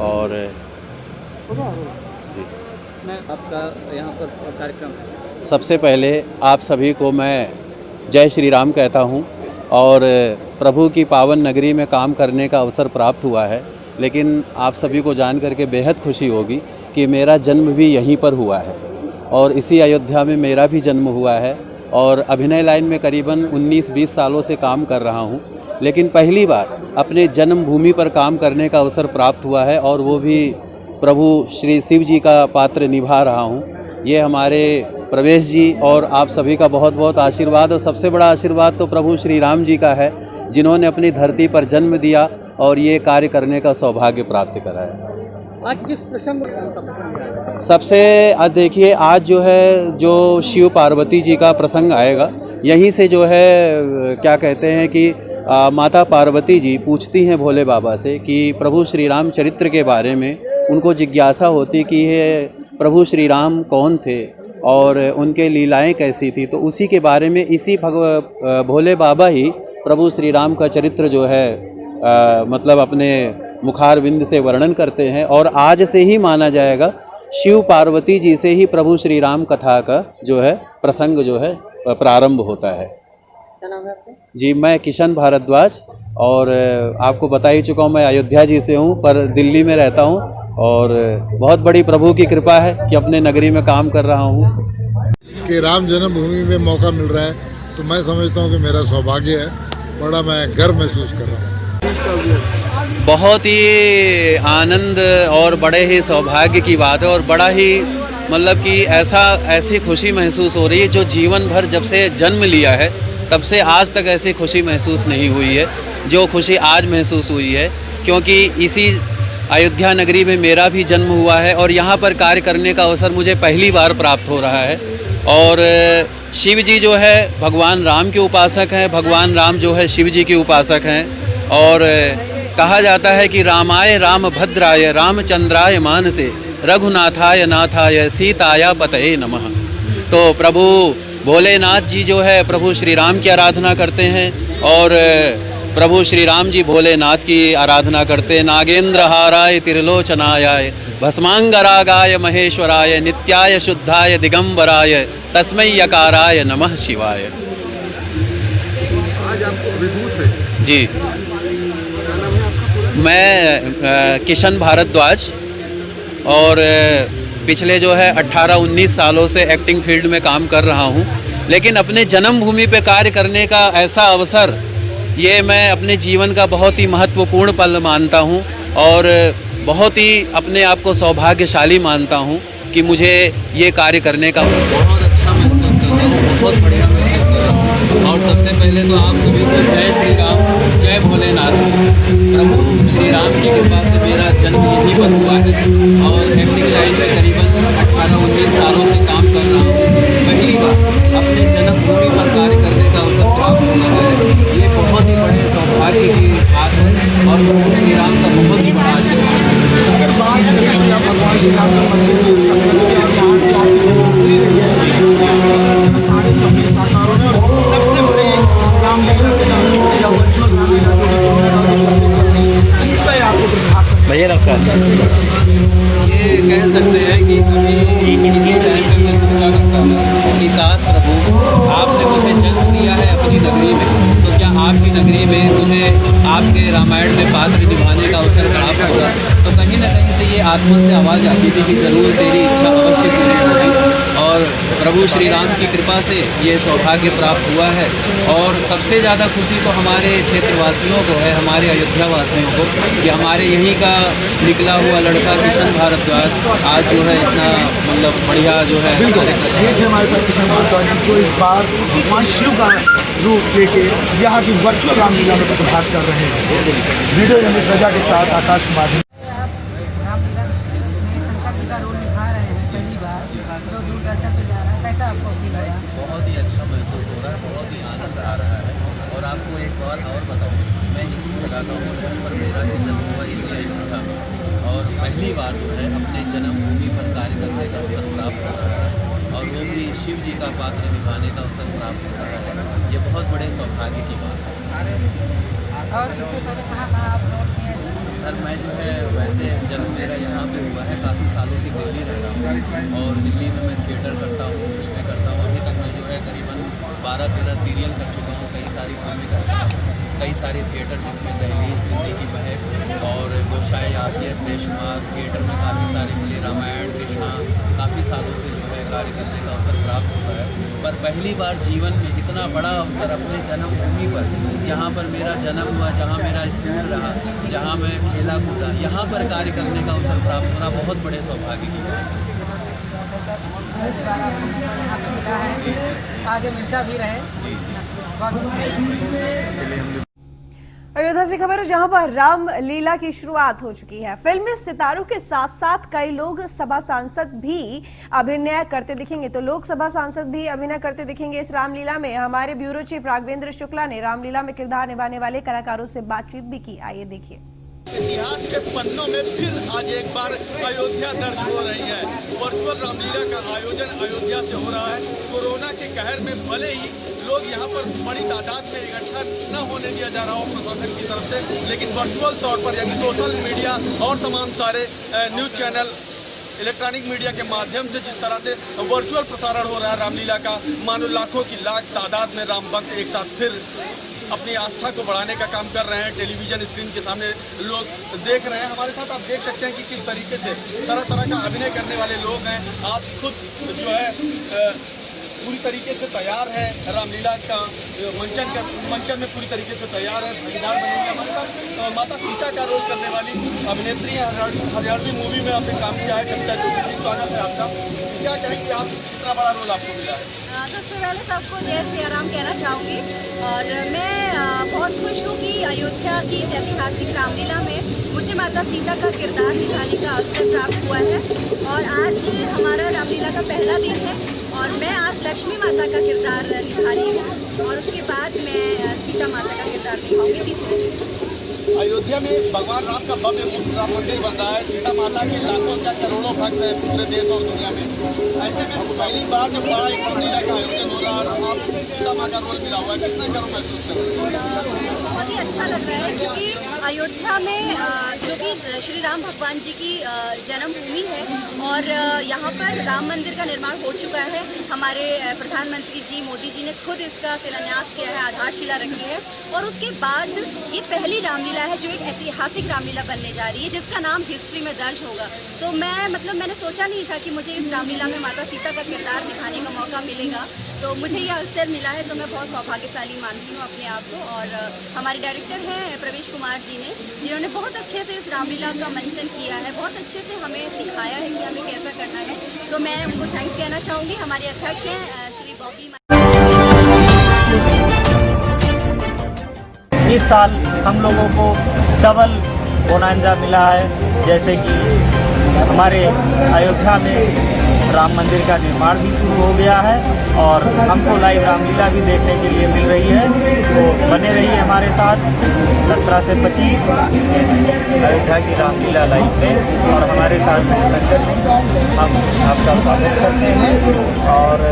और जी मैं आपका यहाँ पर कार्यक्रम सबसे पहले आप सभी को मैं जय श्री राम कहता हूँ। और प्रभु की पावन नगरी में काम करने का अवसर प्राप्त हुआ है, लेकिन आप सभी को जान करके बेहद खुशी होगी कि मेरा जन्म भी यहीं पर हुआ है और इसी अयोध्या में मेरा भी जन्म हुआ है। और अभिनय लाइन में करीबन 19-20 सालों से काम कर रहा हूँ, लेकिन पहली बार अपने जन्मभूमि पर काम करने का अवसर प्राप्त हुआ है और वो भी प्रभु श्री शिव जी का पात्र निभा रहा हूँ। ये हमारे प्रवेश जी और आप सभी का बहुत बहुत आशीर्वाद, और सबसे बड़ा आशीर्वाद तो प्रभु श्री राम जी का है, जिन्होंने अपनी धरती पर जन्म दिया और ये कार्य करने का सौभाग्य प्राप्त करा है। आज किस प्रसंग का प्रसंग है? सबसे आज देखिए, आज जो है जो शिव पार्वती जी का प्रसंग आएगा, यहीं से जो है क्या कहते हैं कि माता पार्वती जी पूछती हैं भोले बाबा से कि प्रभु श्री राम चरित्र के बारे में उनको जिज्ञासा होती कि ये प्रभु श्री राम कौन थे और उनके लीलाएं कैसी थी। तो उसी के बारे में इसी भोले बाबा ही प्रभु श्री राम का चरित्र जो है मतलब अपने मुखारविंद से वर्णन करते हैं। और आज से ही माना जाएगा शिव पार्वती जी से ही प्रभु श्री राम कथा का जो है प्रसंग जो है प्रारंभ होता है। क्या नाम है आपका? जी, मैं किशन भारद्वाज, और आपको बता ही चुका हूँ मैं अयोध्या जी से हूँ, पर दिल्ली में रहता हूँ और बहुत बड़ी प्रभु की कृपा है कि अपने नगरी में काम कर रहा हूँ। कि राम जन्मभूमि में मौका मिल रहा है तो मैं समझता हूँ कि मेरा सौभाग्य है, बड़ा मैं गर्व महसूस कर रहा हूँ। बहुत ही आनंद और बड़े ही सौभाग्य की बात है, और बड़ा ही मतलब कि ऐसी खुशी महसूस हो रही है जो जीवन भर जब से जन्म लिया है तब से आज तक ऐसी खुशी महसूस नहीं हुई है जो खुशी आज महसूस हुई है, क्योंकि इसी अयोध्या नगरी में मेरा भी जन्म हुआ है और यहाँ पर कार्य करने का अवसर मुझे पहली बार प्राप्त हो रहा है। और शिव जी जो है भगवान राम के उपासक हैं, भगवान राम जो है शिव जी के उपासक हैं। और कहा जाता है कि रामाय रामभद्राय रामचंद्राय मानसे रघुनाथाय नाथाय सीताया पतये नमः। तो प्रभु भोलेनाथ जी जो है प्रभु श्री राम की आराधना करते हैं और प्रभु श्री राम जी भोलेनाथ की आराधना करते हैं। नागेंद्र हाराय त्रिलोचनाय भस्मांगरागाय महेश्वराय नित्याय शुद्धाय दिगंबराय तस्मै यकाराय नमः शिवाय। आज आपको अभिभूत है जी, मैं किशन भारद्वाज, और पिछले जो है 18-19 सालों से एक्टिंग फील्ड में काम कर रहा हूँ, लेकिन अपने जन्मभूमि पे कार्य करने का ऐसा अवसर ये मैं अपने जीवन का बहुत ही महत्वपूर्ण पल मानता हूँ और बहुत ही अपने आप को सौभाग्यशाली मानता हूँ कि मुझे ये कार्य करने का बहुत अच्छा महसूस कर रहा हूँ, बहुत बढ़िया महसूस कर रहा हूँ। और सबसे पहले तो आप सभी को जय श्री राम, जय भोलेनाथ। प्रभु श्री राम की कृपा से मेरा जन्म यहीं पर हुआ है और एक्टिंग लाइन में करीबन 18-19 सालों से काम कर रहा हूँ। पहली बार अपने जन्मभूमि पर कार्य करने का अवसर प्राप्त होना है, ये बहुत ही बड़े सौभाग्य की बात है और प्रभु श्री राम का बहुत ही बड़ा आशीर्वाद है। अगर बात करें कि भगवान श्री राम का सारे सभी साकारों में सबसे बड़ी रामलीला या वर्चुअल रामलीला इस पर आपको भैया नमस्कार। ये कह सकते हैं कि अभी इसी टाइम पे मैं सोचा करता हूँ कि काश प्रभु आपने मुझे जन्म दिया है अपनी नगरी में, तो क्या आपकी नगरी में मुझे आपके रामायण में पात्र निभाने का अवसर प्राप्त होगा। तो कहीं ना कहीं से ये आत्मा से आवाज़ आती थी कि जरूर तेरी इच्छा अवश्य पूरी होगी, और प्रभु श्री राम की कृपा से ये सौभाग्य प्राप्त हुआ है। और सबसे ज़्यादा खुशी तो हमारे क्षेत्रवासियों को है, हमारे अयोध्या वासियों को, कि हमारे यहीं का निकला हुआ लड़का किशन भारद्वाज आज जो है इतना मतलब बढ़िया जो है ये थे हमारे साथ किशन भारद्वाज को इस बार भगवान शिव का रूप लेके यहाँ की वर्चुअल रामलीला में प्रतिभाग कर रहे हैं। वीडियो जर्नलिस्ट रजा के साथ आकाश कुमार। बहुत ही अच्छा महसूस हो रहा है, बहुत ही आनंद आ रहा है। और आपको एक बात और बताऊँ, मैं इसी जगह का हूँ जहाँ पर मेरा ये जन्म हुआ, इसी अयोध्या में, और पहली बार जो है अपने जन्मभूमि पर कार्य करने का अवसर प्राप्त हो रहा है और वो भी शिव जी का पात्र निभाने का अवसर प्राप्त हो रहा है। ये बहुत बड़े सौभाग्य की बात है। और इससे पहले कहाँ आप रोल किए हैं? सर मैं जो है वैसे जन्म मेरा यहाँ पे हुआ है, काफ़ी सालों से दिल्ली रह रहा हूँ और दिल्ली में मैं थिएटर करता हूँ, फिल्में करता हूँ। अभी तक मैं जो है करीबन 12-13 सीरियल कर चुका हूँ, कई सारी फिल्में कर चुका हूँ, कई सारे थिएटर जिसमें दहलीज, जिंदगी महक और गोशाए आफियत, बेशुमार थिएटर में काफ़ी सारे मिले, रामायण, कृष्णा, काफ़ी सालों से जो है कार्य करने का अवसर प्राप्त हुआ है। पर पहली बार जीवन में इतना बड़ा अवसर अपने जन्मभूमि पर, जहाँ पर मेरा जन्म हुआ, जहाँ मेरा स्कूल रहा, जहाँ मैं खेला कूदा, यहाँ पर कार्य करने का अवसर प्राप्त होना बहुत बड़े सौभाग्य की बात है। आगे मिलता भी रहे। अयोध्या से खबर है जहां पर रामलीला की शुरुआत हो चुकी है। फिल्मी सितारों के साथ साथ कई लोग सभा सांसद भी अभिनय करते दिखेंगे, तो लोकसभा सांसद भी अभिनय करते दिखेंगे इस रामलीला में। हमारे ब्यूरो चीफ राघवेंद्र शुक्ला ने रामलीला में किरदार निभाने वाले कलाकारों से बातचीत भी की। आइए देखिए। इतिहास के पन्नों में फिर आज एक बार अयोध्या दर्ज हो रही है। वर्चुअल रामलीला का आयोजन अयोध्या से हो रहा है। कोरोना के कहर में भले ही लोग यहाँ पर बड़ी तादाद में इकट्ठा न होने दिया जा रहा हो प्रशासन की तरफ से, लेकिन वर्चुअल तौर पर यानी सोशल मीडिया और तमाम सारे न्यूज चैनल, इलेक्ट्रॉनिक मीडिया के माध्यम से जिस तरह से वर्चुअल प्रसारण हो रहा है रामलीला का, मानो लाखों की लाख तादाद में राम भक्त एक साथ फिर अपनी आस्था को बढ़ाने का काम कर रहे हैं। टेलीविजन स्क्रीन के सामने लोग देख रहे हैं। हमारे साथ आप देख सकते हैं कि किस तरीके से तरह तरह का अभिनय करने वाले लोग हैं। आप खुद जो है पूरी तरीके से तैयार है, रामलीला का मंचन में पूरी तरीके से तैयार है, भागीदार बनेंगे। हमारे साथ माता सीता का रोल करने वाली अभिनेत्री है, हरियाणवी मूवी में आपने काम किया है। कविता जोशी, स्वागत है आपका। क्या कहेंगे आप, इतना बड़ा रोल आपको मिला है? सबसे पहले सबको जय श्री राम कहना चाहूँगी और मैं बहुत खुश हूँ कि अयोध्या की इस ऐतिहासिक रामलीला में मुझे माता सीता का किरदार निभाने का अवसर प्राप्त हुआ है और आज हमारा रामलीला का पहला दिन है और मैं आज लक्ष्मी माता का किरदार निभा रही हूँ और उसके बाद मैं सीता माता का किरदार निभाऊंगी तीसरे दिन। अयोध्या में भगवान राम का भव्य राम मंदिर बन रहा है। सीता माता के लाखों क्या करोड़ों भक्त हैं पूरे देश और दुनिया में। ऐसे में पहली बार जब बड़ा एक रामलीला का आयोजन हो रहा है, आप सीता माँ का रोल मिला हुआ है, कितना गर्व महसूस कर रहे हैं? बहुत ही अच्छा लग रहा है क्योंकि अयोध्या में जो कि श्री राम भगवान जी की जन्मभूमि है और यहाँ पर राम मंदिर का निर्माण हो चुका है। हमारे प्रधानमंत्री जी मोदी जी ने खुद इसका शिलान्यास किया है, आधारशिला रखी है और उसके बाद ये पहली रामलीला है जो एक ऐतिहासिक रामलीला बनने जा रही है जिसका नाम हिस्ट्री में दर्ज होगा। तो मैंने सोचा नहीं था कि मुझे इस रामलीला में माता सीता का किरदार निभाने का मौका मिलेगा, तो मुझे ये अवसर मिला है तो मैं बहुत सौभाग्यशाली मानती हूँ अपने आप को। और हमारे डायरेक्टर हैं प्रवेश कुमार जी ने, जिन्होंने बहुत अच्छे से इस रामलीला का मंचन किया है, बहुत अच्छे से हमें सिखाया है कि हमें कैसा करना है, तो मैं उनको थैंक्स कहना चाहूँगी। हमारे अध्यक्ष हैं श्री बॉबी। इस साल हम लोगों को डबल बोनांजा मिला है, जैसे कि हमारे अयोध्या में राम मंदिर का निर्माण भी शुरू हो गया है और हमको लाइव रामलीला भी देखने के लिए मिल रही है। तो बने रहिए हमारे साथ 17 से 25 अयोध्या की रामलीला लाइव में और हमारे साथ संगत हम आपका स्वागत करते हैं। और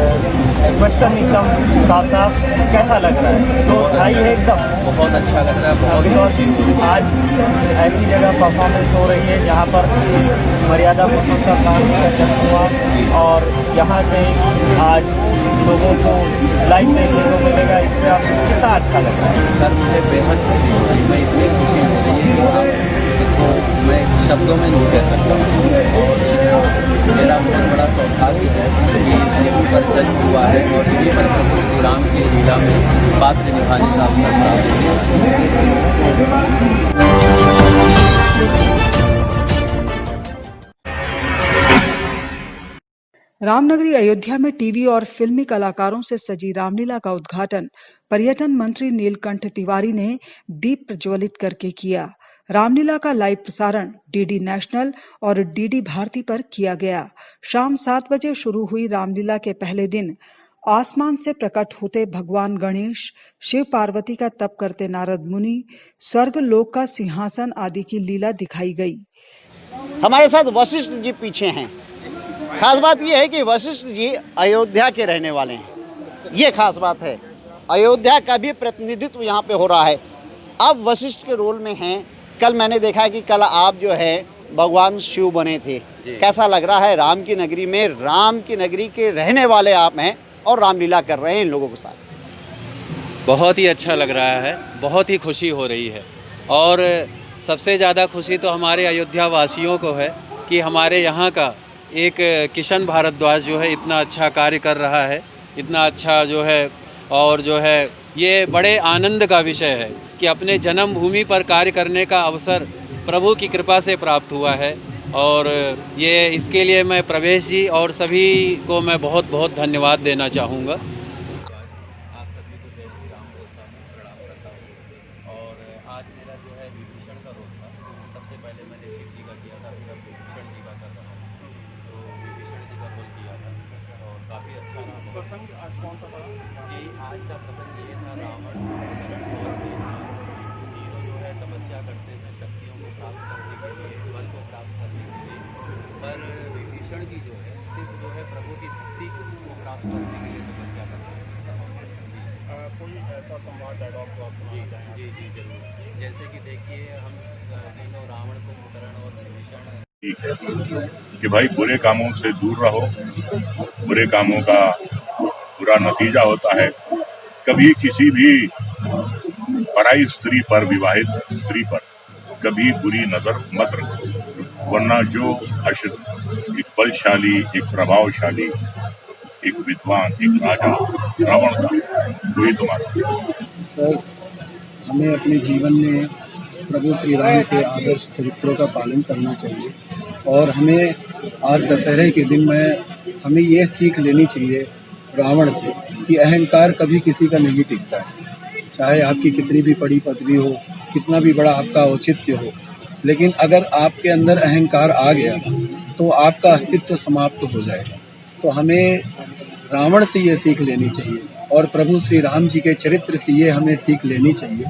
क्वेश्चन एकदम साफ कैसा लग रहा है? तो आइए, एकदम बहुत अच्छा लग रहा है। बहुत आज ऐसी जगह परफॉर्मेंस हो रही है जहाँ पर मर्यादा पुरुषोत्तम राम जी का जन्म हुआ और यहाँ से आज लोगों को लाइव देखने को मिलेगा। इससे आपको कितना अच्छा लग रहा है? सर मुझे बेहद खुशी हो रही है, मैं इतनी खुशी हो रही है कि मैं शब्दों में नहीं कह सकता और मेरा बहुत बड़ा सौभाग्य है कि यहीं पर जन्म हुआ है और यहीं पर प्रभु श्री राम की लीला में पात्र निभाने का अवसर प्राप्त हुआ। रामनगरी अयोध्या में टीवी और फिल्मी कलाकारों से सजी रामलीला का उद्घाटन पर्यटन मंत्री नीलकंठ तिवारी ने दीप प्रज्वलित करके किया। रामलीला का लाइव प्रसारण डीडी नेशनल और डीडी भारती पर किया गया। शाम 7 बजे शुरू हुई रामलीला के पहले दिन आसमान से प्रकट होते भगवान गणेश, शिव पार्वती का तप करते नारद मुनि, स्वर्ग लोक का सिंहासन आदि की लीला दिखाई गई। हमारे साथ वशिष्ठ जी पीछे हैं। खास बात यह है कि वशिष्ठ जी अयोध्या के रहने वाले हैं, ये खास बात है। अयोध्या का भी प्रतिनिधित्व यहाँ पे हो रहा है। आप वशिष्ठ के रोल में हैं। कल मैंने देखा कि कल आप जो है भगवान शिव बने थे। कैसा लग रहा है राम की नगरी में? राम की नगरी के रहने वाले आप हैं और रामलीला कर रहे हैं इन लोगों के साथ। बहुत ही अच्छा लग रहा है, बहुत ही खुशी हो रही है। और सबसे ज़्यादा खुशी तो हमारे अयोध्या वासियों को है कि हमारे यहाँ का एक किशन भारद्वाज जो है इतना अच्छा कार्य कर रहा है, इतना अच्छा जो है। और जो है ये बड़े आनंद का विषय है कि अपने जन्मभूमि पर कार्य करने का अवसर प्रभु की कृपा से प्राप्त हुआ है। और ये इसके लिए मैं प्रवेश जी और सभी को मैं बहुत बहुत धन्यवाद देना चाहूँगा। आप सभी को जय श्री राम बोलता हूँ, प्रणाम करता हूँ। और आज मेरा जो है विभीषण का रोल था। सबसे पहले मैंने शिव जी का किया था, फिर अब विभीषण जी का कर रहा हूँ। तो विभीषण जी का रोल किया था और काफ़ी अच्छा रहा। प्रसंग आज कौन सा था जी? आज का प्रसंग ये था रावण और हीरो जो है तपस्या करते थे शक्तियों को प्राप्त करने के लिए, बल को प्राप्त करने के लिए। पर विभीषण जी जो है सिर्फ जो है प्रभु की भक्ति को प्राप्त करने के लिए तपस्या करते हैं। कोई ऐसा संवाद डायलॉग तो आप जी जी जी जरूर। जैसे कि देखिए हम तीनों रावण कुंभकर्ण और विभीषण कि भाई बुरे कामों से दूर रहो, बुरे कामों का बुरा नतीजा होता है। कभी किसी भी पराई स्त्री पर, विवाहित स्त्री पर कभी बुरी नजर मत रखो, वरना जो अशुद्ध एक बलशाली, एक प्रभावशाली, एक विद्वान, एक राजा रावण था, वही तुम्हारा। सर, हमें अपने जीवन में प्रभु श्री राम के आदर्श चरित्रों का पालन करना चाहिए और हमें आज दशहरे के दिन में हमें ये सीख लेनी चाहिए रावण से कि अहंकार कभी किसी का नहीं टिकता है। चाहे आपकी कितनी भी बड़ी पदवी हो, कितना भी बड़ा आपका औचित्य हो, लेकिन अगर आपके अंदर अहंकार आ गया तो आपका अस्तित्व समाप्त हो जाएगा। तो हमें रावण से ये सीख लेनी चाहिए और प्रभु श्री राम जी के चरित्र से ये हमें सीख लेनी चाहिए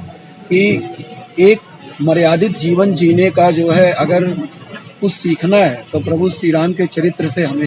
कि एक मर्यादित जीवन जीने का जो है अगर कुछ सीखना है तो प्रभु श्री राम के चरित्र से हमें